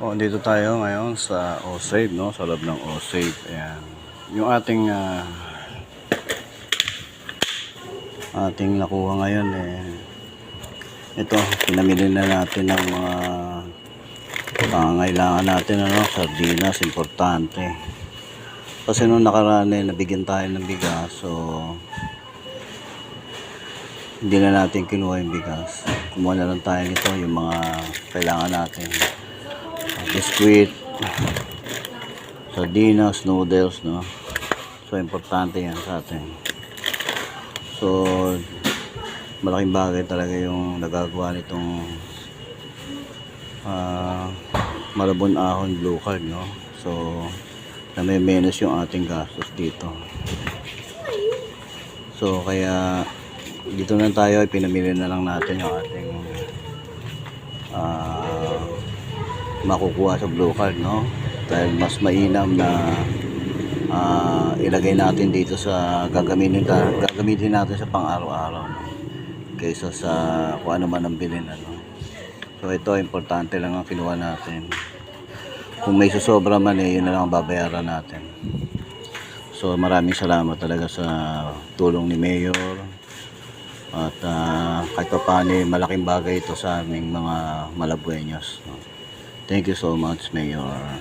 Oh, dito tayo ngayon sa O-Save, no? Sa loob ng O-Save. Ayan. Yung ating nakuha ngayon ito, pinamili na natin ng mga pangangailangan natin, ano, sardinas, importante. Kasi nung nakaraan nabigyan tayo ng bigas, so hindi na natin kinuha yung bigas. Kumuha na lang tayo nito, yung mga kailangan natin. Biscuit, sardinas, noodles, no? So importante yan sa atin. So malaking bagay talaga yung nagagawa nitong Malabon Ahon Blue Card, no? So name-menos yung ating gastos dito. So kaya dito na tayo, pinamili na lang natin yung ating makukuha sa Blue Card, no? Dahil mas mainam na ilagay natin dito sa gagamitin natin sa pang-araw-araw, no? Kaysa sa kung ano man ang bilhin, ano. So ito, importante lang ang kinuha natin. Kung may susobra man yun na lang ang babayaran natin. So maraming salamat talaga sa tulong ni Mayor. At kahit pa paano, malaking bagay ito sa aming mga Malabueños, no? Thank you so much, Mayor.